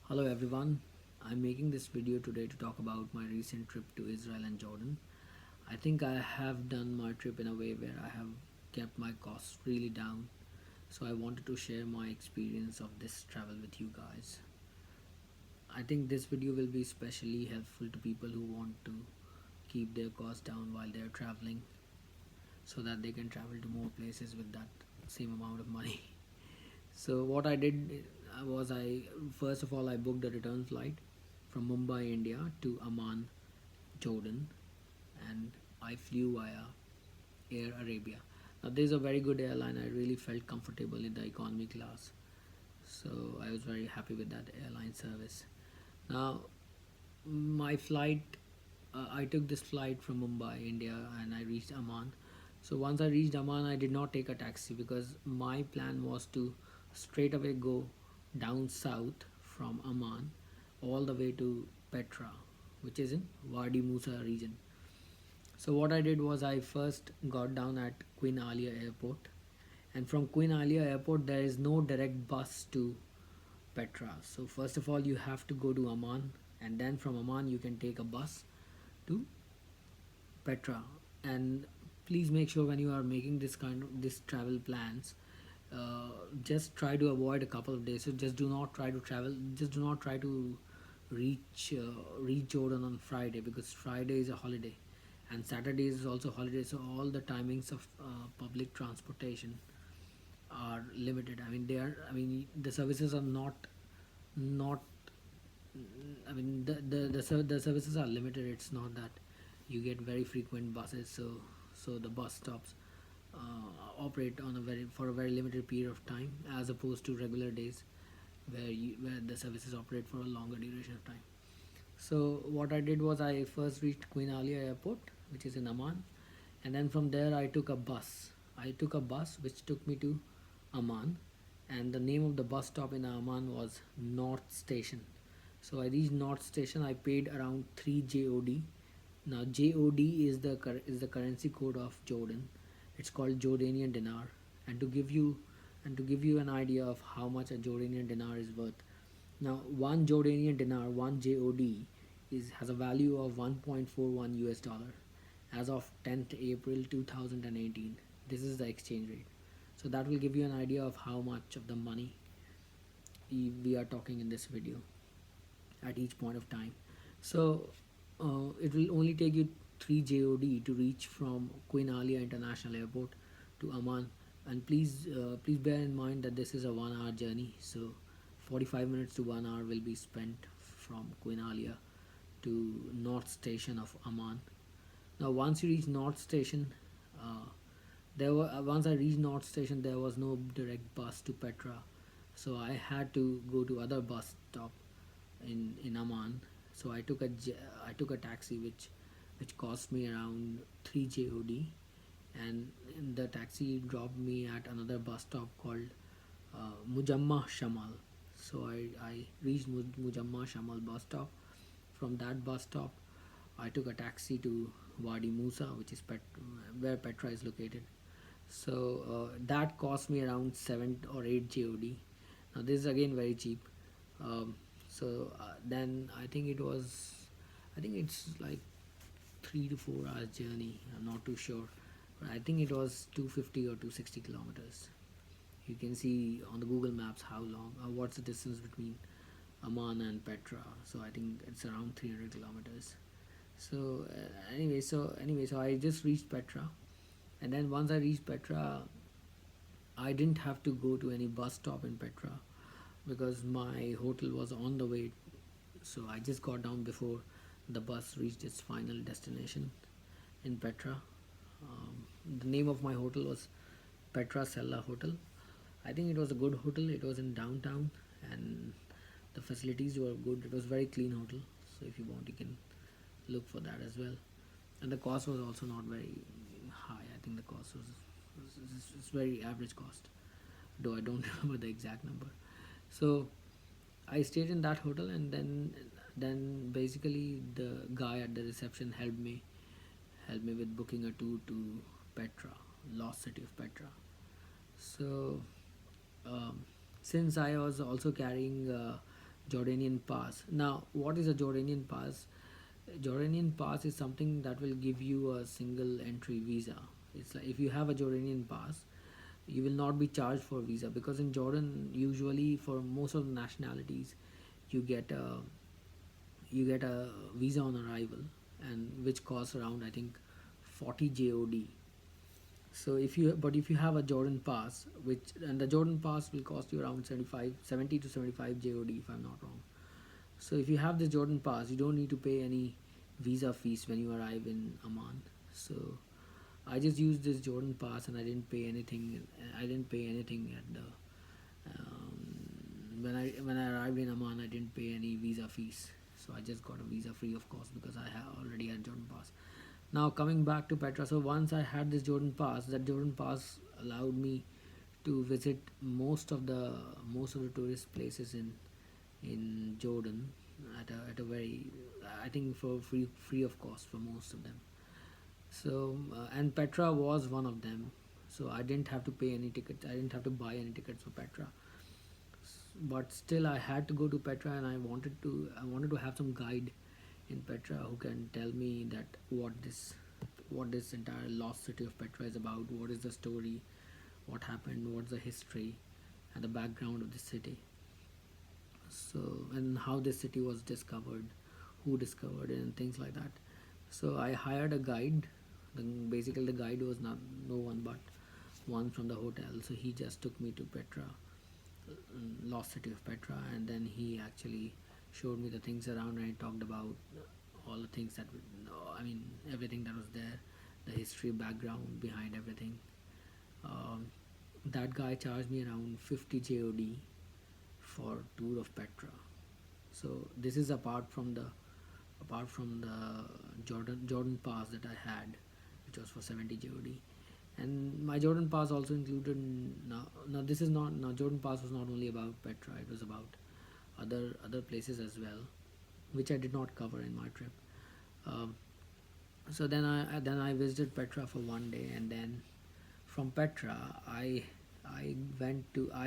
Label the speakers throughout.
Speaker 1: Hello everyone, I'm making this video today to talk about my recent trip to Israel and Jordan. I think I have done my trip in a way where I have kept my costs really down, so I wanted to share my experience of this travel with you guys. I think this video will be especially helpful to people who want to keep their costs down while they're traveling so that they can travel to more places with that same amount of money. So what I did was I first of all I booked a return flight from Mumbai, India to Amman, Jordan, and I flew via Air Arabia. Now this is a very good airline. I really felt comfortable in the economy class, so I was very happy with that airline service. Now my flight, I took this flight from Mumbai, India, and I reached Amman. So once I reached Amman, I did not take a taxi because my plan was to straight away go down south from Amman all the way to Petra, which is in Wadi Musa region. So what I did was I first got down at Queen Alia Airport, and from Queen Alia Airport there is no direct bus to Petra. So first of all you have to go to Amman, and then from Amman you can take a bus to Petra. And please make sure when you are making this travel plans, just try to avoid a couple of days. So just do not try to travel. Just do not try to reach Jordan on Friday because Friday is a holiday, and Saturday is also holiday. So all the timings of public transportation are limited. I mean they are. I mean the services are not. I mean the services are limited. It's not that you get very frequent buses. So the bus stops operate on a very for a very limited period of time as opposed to regular days where the services operate for a longer duration of time. So what I did was I first reached Queen Alia Airport, which is in Amman, and then from there I took a bus. I took a bus which took me to Amman, and the name of the bus stop in Amman was North Station. So I reached North Station. I paid around 3 JOD. Now JOD is the currency code of Jordan. It's called Jordanian dinar, and to give you an idea of how much a Jordanian dinar is worth. Now one Jordanian dinar, one JOD, has a value of 1.41 US dollar as of 10th April 2018. This is the exchange rate. So that will give you an idea of how much of the money we are talking in this video at each point of time. So it will only take you 3 JOD to reach from Queen Alia International Airport to Amman. And please bear in mind that this is a 1 hour journey. So 45 minutes to 1 hour will be spent from Queen Alia to North Station of Amman. Now once you reach North Station, uh, once I reached North Station, there was no direct bus to Petra, so I had to go to other bus stop in Amman. So I took a taxi which cost me around 3 JOD, and the taxi dropped me at another bus stop called Mujamma Shamal. So I reached Mujamma Shamal bus stop. From that bus stop, I took a taxi to Wadi Musa, which is where Petra is located. So that cost me around 7 or 8 JOD. Now this is again very cheap. Then I think it's like 3 to 4 hours journey. I'm not too sure, but I think it was 250 or 260 kilometers. You can see on the Google Maps how long, what's the distance between Amman and Petra. So I think it's around 300 kilometers. So so I just reached Petra, and then once I reached Petra, I didn't have to go to any bus stop in Petra because my hotel was on the way. So I just got down before the bus reached its final destination in Petra. The name of my hotel was Petra Sella Hotel. I think it was a good hotel. It was in downtown, and the facilities were good. It was very clean hotel. So if you want, you can look for that as well. And the cost was also not very high. I think the cost was very average cost, though I don't remember the exact number. So I stayed in that hotel, and then basically the guy at the reception helped me with booking a tour to Petra, lost city of Petra. So um, since I was also carrying Jordanian pass. Now, what is a Jordanian pass? Jordanian pass is something that will give you a single entry visa. It's like if you have a Jordanian pass, you will not be charged for visa, because in Jordan, usually for most of the nationalities, you get a visa on arrival, and which costs around, I think, 40 JOD. So if you have a Jordan pass, which and the Jordan pass will cost you around 70 to 75 JOD if I'm not wrong. So if you have the Jordan pass, you don't need to pay any visa fees when you arrive in Amman. So I just used this Jordan pass and I didn't pay anything. I didn't pay anything at the when I arrived in Amman. I didn't pay any visa fees. So I just got a visa free of course, because I already had Jordan pass. Now coming back to Petra, so once I had this Jordan pass, that Jordan pass allowed me to visit most of the tourist places in Jordan at a very, I think, for free of cost for most of them. So and Petra was one of them. So I didn't have to pay any tickets. I didn't have to buy any tickets for Petra. But still, I had to go to Petra, and I wanted to have some guide in Petra who can tell me that what this entire lost city of Petra is about. What is the story? What happened? What's the history and the background of the city? So, and how this city was discovered, who discovered it, and things like that. So I hired a guide. Basically the guide was not no one but one from the hotel. So he just took me to Petra, lost city of Petra, and then he actually showed me the things around, and he talked about all the things that I mean, everything that was there, the history background behind everything. um, that guy charged me around 50 JOD for tour of Petra. So this is apart from the Jordan pass that I had, which was for 70 JOD. And my Jordan pass also included, now this is not, now Jordan pass was not only about Petra, it was about other places as well, which I did not cover in my trip. Um, so then I visited Petra for one day, and then from Petra I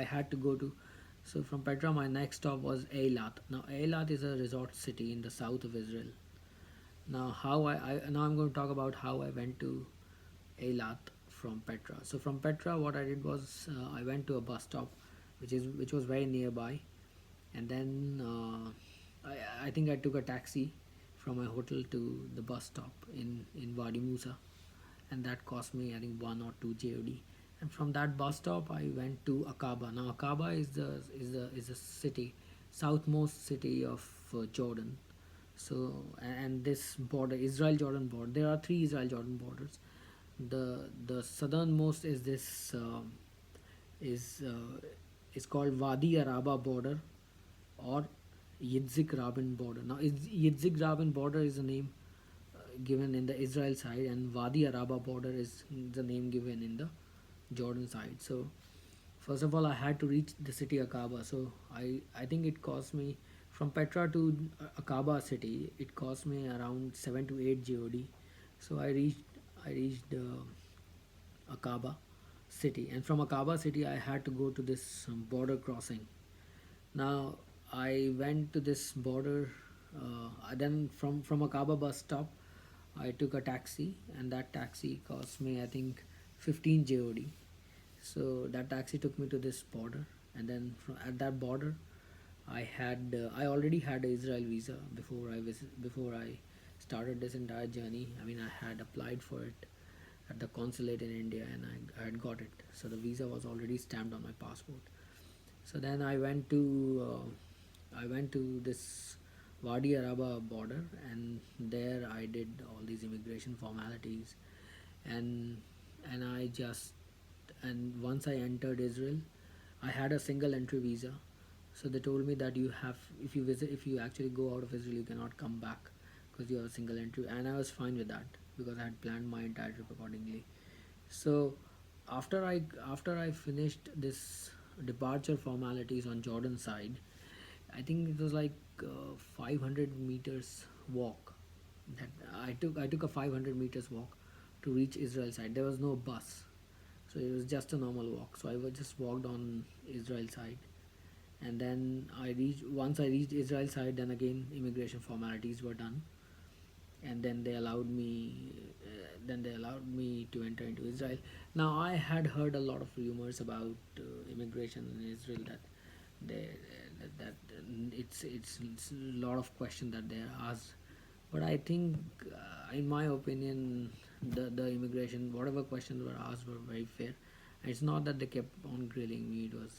Speaker 1: had to go to, so from Petra my next stop was Eilat. Now Eilat is a resort city in the south of Israel. Now I'm going to talk about how I went to Eilat from Petra. So from Petra, what I did was I went to a bus stop, which was very nearby, and then I think I took a taxi from my hotel to the bus stop in Wadi Musa, and that cost me, I think, 1 or 2 JOD. And from that bus stop, I went to Aqaba. Now Aqaba is the city, southmost city of Jordan. So and this border, Israel Jordan border, there are three Israel Jordan borders. The southernmost is this is called Wadi Araba border, or Yitzhak Rabin border. Now Yitzhak Rabin border is the name given in the Israel side, and Wadi Araba border is the name given in the Jordan side. So first of all, I had to reach the city Aqaba. So I think it cost me, from Petra to Aqaba city, it cost me around 7 to 8 JOD. So I reached Aqaba city, and from Aqaba city I had to go to this border crossing. Now I went to this border. Then from Aqaba bus stop, I took a taxi, and that taxi cost me, I think, 15 JOD. So that taxi took me to this border, and then at that border, I already had a Israel visa before I started this entire journey. I mean, I had applied for it at the consulate in India, and I had got it. So the visa was already stamped on my passport. So then I went to this Wadi Araba border, and there I did all these immigration formalities, and and I just and once I entered Israel, I had a single entry visa. So they told me that if you actually go out of Israel, you cannot come back because you have a single entry, and I was fine with that because I had planned my entire trip accordingly. So after I finished this departure formalities on Jordan side, I think it was like 500 meters walk that I took a 500 meters walk to reach Israel side. There was no bus, so it was just a normal walk. So I was just walked on Israel side, And then once I reached Israel side, then again immigration formalities were done, and then they allowed me to enter into Israel. Now I had heard a lot of rumors about immigration in Israel, that they it's a lot of questions that they are asked. But I think, in my opinion, the immigration, whatever questions were asked, were very fair. And it's not that they kept on grilling me. It was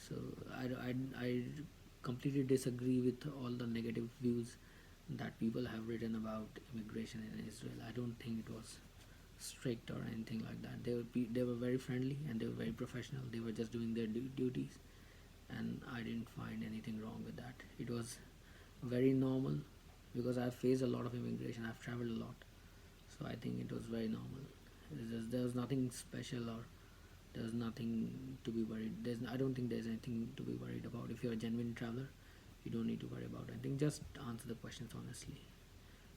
Speaker 1: so I completely disagree with all the negative views that people have written about immigration in Israel. I don't think it was strict or anything like that. They were very friendly and they were very professional. They were just doing their duties, and I didn't find anything wrong with that. It was very normal, because I've faced a lot of immigration. I've traveled a lot, so I think it was very normal. There was nothing special, or there's nothing to be worried. I don't think there's anything to be worried about. If you're a genuine traveler, you don't need to worry about anything. Just answer the questions honestly.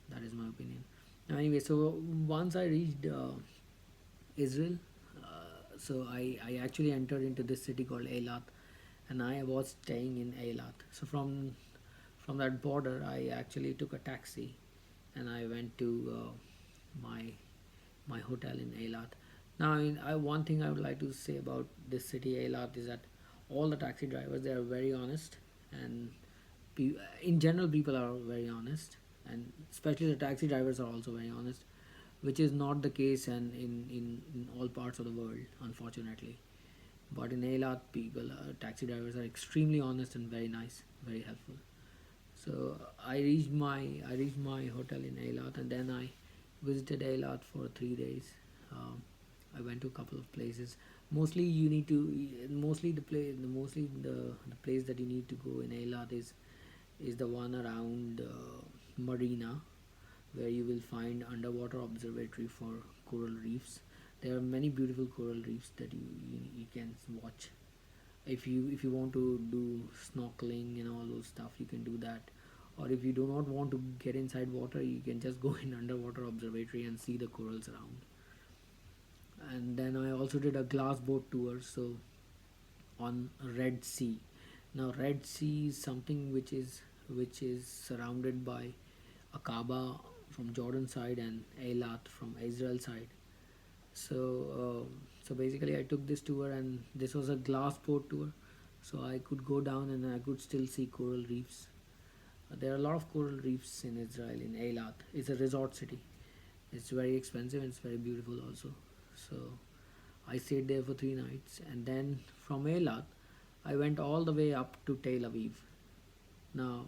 Speaker 1: That is my opinion. Now, anyway, so once I reached Israel, so I actually entered into this city called Eilat, and I was staying in Eilat. So from that border, I actually took a taxi, and I went to my my hotel in Eilat. Now, one thing I would like to say about this city, Eilat, is that all the taxi drivers, they are very honest, and in general, people are very honest, and especially the taxi drivers are also very honest, which is not the case in all parts of the world, unfortunately. But in Eilat, taxi drivers are extremely honest and very nice, very helpful. So I reached my hotel in Eilat, and then I visited Eilat for 3 days. Um, I went to a couple of places. Mostly you need to mostly the place mostly the place that you need to go in Eilat is the one around Marina, where you will find underwater observatory for coral reefs. There are many beautiful coral reefs that you can watch. If you want to do snorkeling and all those stuff, you can do that. Or if you do not want to get inside water, you can just go in underwater observatory and see the corals around. And then I also did a glass boat tour, so on Red Sea. Now Red Sea is something which is surrounded by Aqaba from Jordan side and Eilat from Israel side. So basically I took this tour, and this was a glass boat tour, so I could go down and I could still see coral reefs. There are a lot of coral reefs in Israel, in Eilat. It's a resort city. It's very expensive and it's very beautiful also. So I stayed there for 3 nights, and then from Eilat I went all the way up to Tel Aviv. Now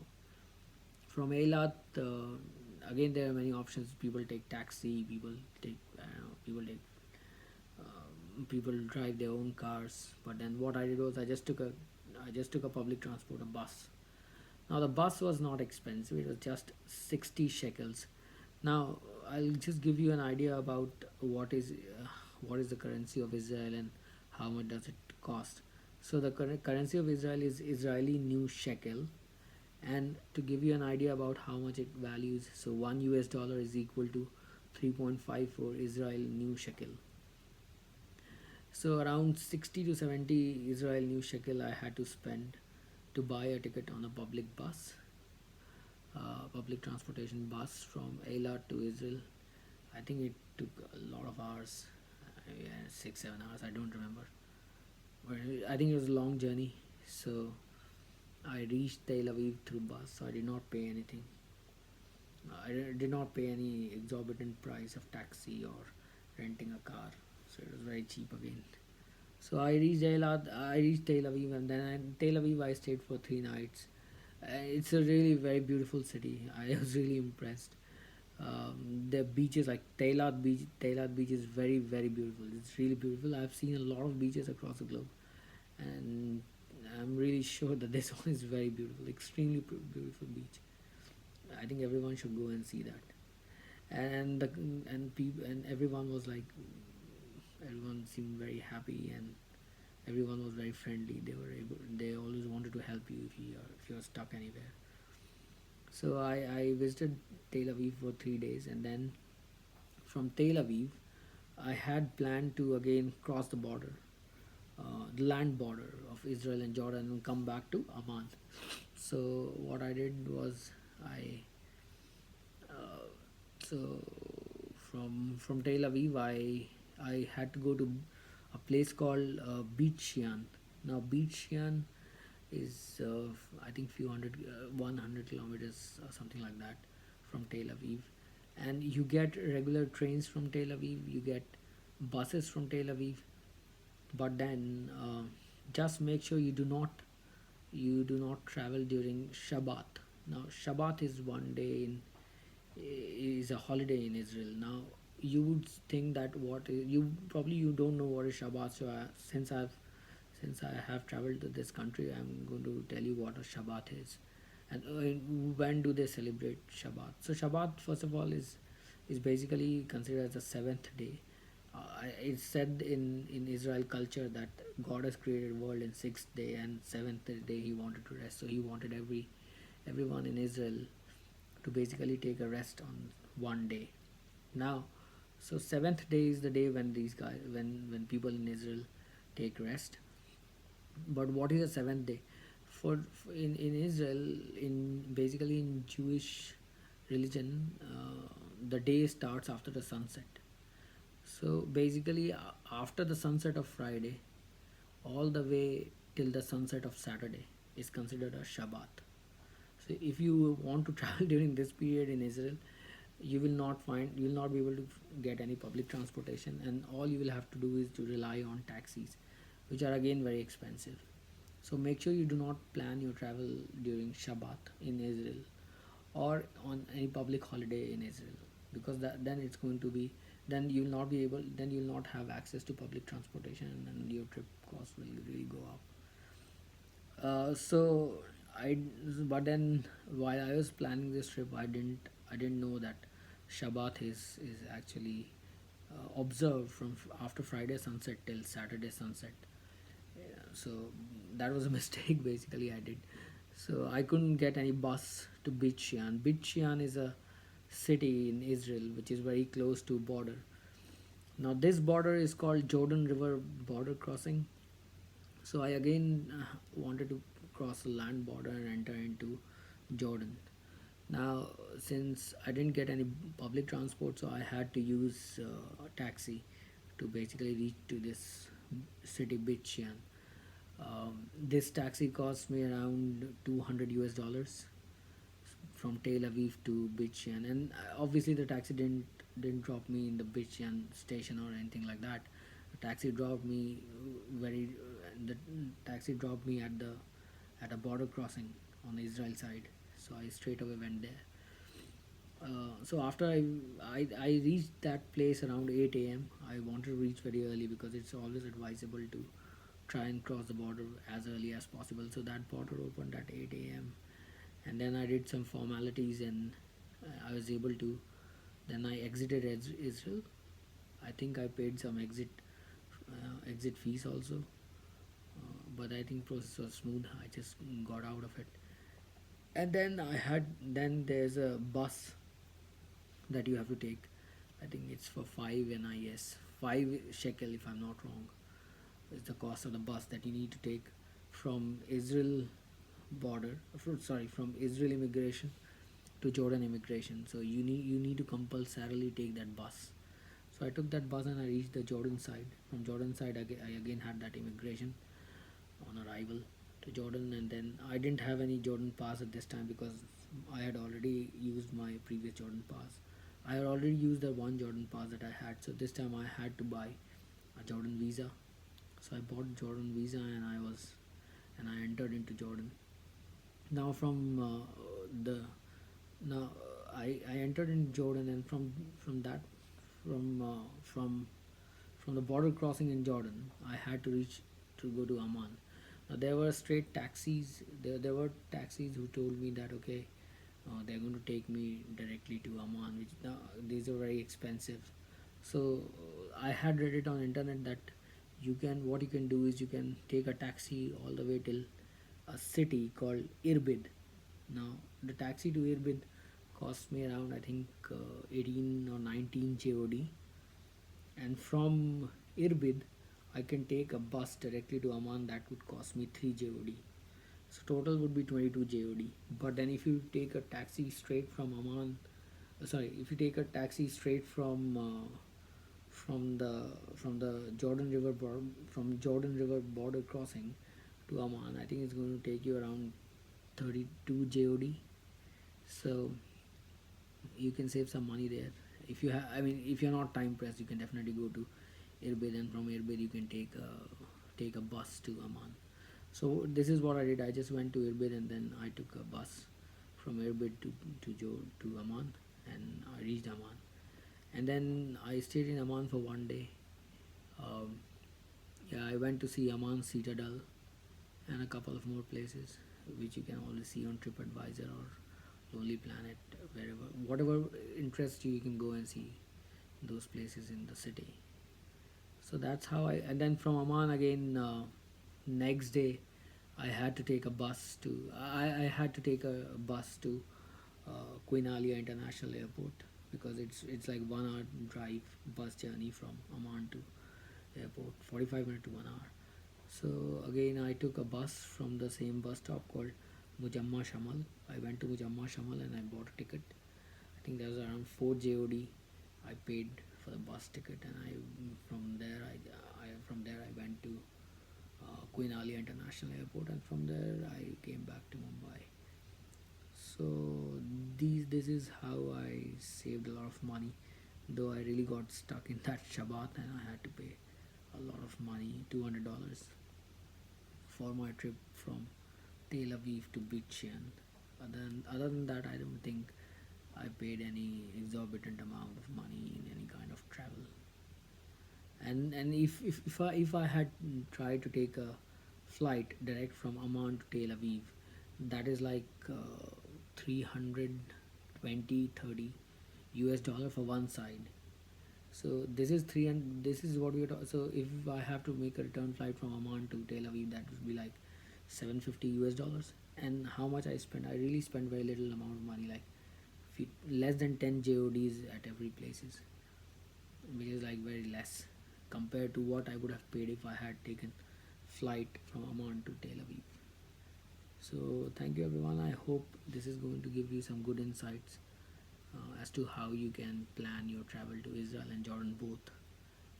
Speaker 1: from Eilat, again there are many options. People take taxi. People drive their own cars. But then what I did was I just took a public transport, a bus. Now the bus was not expensive. It was just 60 shekels. Now I'll just give you an idea about what is the currency of Israel and how much does it cost. So the currency of Israel is Israeli new shekel, and to give you an idea about how much it values, so $1 is equal to 3.54 Israel new shekel. So around 60 to 70 Israel new shekel I had to spend to buy a ticket on a public transportation bus from Eilat to Israel. I think it took a lot of hours, 6 7 hours. I don't remember, but I think it was a long journey. So I reached Tel Aviv through bus, so I did not pay anything. Did not pay any exorbitant price of taxi or renting a car, so it was very cheap again. So I reached Tel Aviv, and then in Tel Aviv I stayed for 3 nights. It's a really very beautiful city. I was really impressed. The beaches, like Tailat beach is very very beautiful. It's really beautiful. I've seen a lot of beaches across the globe, and I'm really sure that this one is very beautiful, extremely beautiful beach. I think everyone should go and see that. And the and people and everyone was like, everyone seemed very happy, and everyone was very friendly. They always wanted to help you if you're stuck anywhere. So I visited Tel Aviv for 3 days, and then from Tel Aviv I had planned to again cross the border the land border of Israel and Jordan and come back to Amman. So what I did was I uh, so from Tel Aviv I had to go to a place called Beach Shean. Now Beach Shean is I think few hundred 100 kilometers or something like that from Tel Aviv, and you get regular trains from Tel Aviv, you get buses from Tel Aviv, but then just make sure you do not travel during Shabbat. Now Shabbat is one day in is a holiday in Israel. Now you would think that you don't know what is Shabbat. So since I have traveled to this country, I'm going to tell you what a Shabbat is, and when do they celebrate Shabbat. So Shabbat, first of all, is basically considered as the seventh day. It's said in Israel culture that God has created world in sixth day, and seventh day He wanted to rest. So He wanted everyone in Israel to basically take a rest on one day. Now, so seventh day is the day when these guys when people in Israel take rest. But what is the seventh day? In Israel, in basically in Jewish religion, the day starts after the sunset. So basically, after the sunset of Friday, all the way till the sunset of Saturday is considered a Shabbat. So if you want to travel during this period in Israel, you will not be able to get any public transportation, and all you will have to do is to rely on taxis, which are again very expensive. So make sure you do not plan your travel during Shabbat in Israel or on any public holiday in Israel, because then it's going to be then you'll not have access to public transportation, and your trip cost will really go up. So I but then while I was planning this trip, I didn't know that Shabbat is actually observed from after Friday sunset till Saturday sunset. Yeah, so that was a mistake basically I did. So I couldn't get any bus to Beit Shean. Beit Shean is a city in Israel which is very close to border. Now this border is called Jordan River border crossing. So I again wanted to cross the land border and enter into Jordan. Now, since I didn't get any public transport, so I had to use a taxi to basically reach to this city, Beit Shean. This taxi cost me around 200 US dollars from Tel Aviv to Beit Shean, and obviously the taxi didn't drop me in the Beit Shean station or anything like that. The taxi dropped me very. The taxi dropped me at a border crossing on the Israel side, so I straight away went there. So after I reached that place around 8 a.m. I wanted to reach very early because it's always advisable to try and cross the border as early as possible. So that border opened at 8 a.m. and then I did some formalities, and I was able to. Then I exited Israel. I think I paid some exit fees also, but I think process was smooth. I just got out of it, and then there's a bus that you have to take. I think it's for 5 NIS, 5 shekel if I'm not wrong. Is the cost of the bus that you need to take from Israel border, from Israel immigration to Jordan immigration. So you need to compulsorily take that bus. So I took that bus and I reached the Jordan side. From Jordan side, I again had that immigration on arrival to Jordan, and then I didn't have any Jordan pass at this time because I had already used my previous Jordan pass. I had already used the one Jordan pass that I had, so this time I had to buy a Jordan visa. So I bought Jordan visa and I entered into Jordan. Now from the now I entered in Jordan, and from that from uh, from from the border crossing in Jordan, I had to reach to go to Amman. Now there were straight taxis. There were taxis who told me that okay, they're going to take me directly to Amman, which now these are very expensive. So I had read it on internet that what you can do is you can take a taxi all the way till a city called Irbid. Now the taxi to Irbid cost me around I think 18 or 19 JOD, and from Irbid I can take a bus directly to Amman. That would cost me 3 JOD. So total would be 22 JOD. But then if you take a taxi straight from Amman, sorry, if you take a taxi straight from the from the from Jordan River border crossing to Amman, I think it's going to take you around 32 JOD. So you can save some money there. If you have, I mean, if you're not time pressed, you can definitely go to Irbid, and from Irbid you can take a bus to Amman. So this is what I did. I just went to Irbid and then I took a bus from Irbid to Amman, and I reached Amman. And then I stayed in Amman for one day. Um, yeah, I went to see Amman Citadel and a couple of more places, which you can always see on TripAdvisor or Lonely Planet, wherever, whatever interests you, you can go and see those places in the city. So that's how I. And then from Amman again, next day, I had to take a bus to. I had to take a bus to Queen Alia International Airport, because it's like 1 hour drive bus journey from Amman to airport, 45 minutes to 1 hour. So again, I took a bus from the same bus stop called Mujamma Shamal. I went to Mujamma Shamal and I bought a ticket. I think that was around 4 JOD. I paid for the bus ticket, and I from there I went to Queen Ali International Airport, and from there I came back to Mumbai. So this is how I saved a lot of money, though I really got stuck in that Shabbat and I had to pay a lot of money, $200 for my trip from Tel Aviv to Bichian. Other than that, I don't think I paid any exorbitant amount of money in any kind of travel. And if I had tried to take a flight direct from Amman to Tel Aviv, that is like 320 30 US dollar for one side. So this is three, and this is what we are talking. So if I have to make a return flight from Amman to Tel Aviv, that would be like 750 US dollars. And how much I spent? I really spent very little amount of money, like less than 10 JODs at every places, which is like very less compared to what I would have paid if I had taken flight from Amman to Tel Aviv. So thank you everyone. I hope this is going to give you some good insights as to how you can plan your travel to Israel and Jordan both,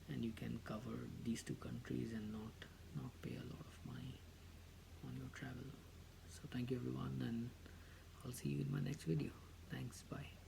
Speaker 1: and you can cover these two countries and not pay a lot of money on your travel. So thank you everyone, and I'll see you in my next video. Thanks, bye.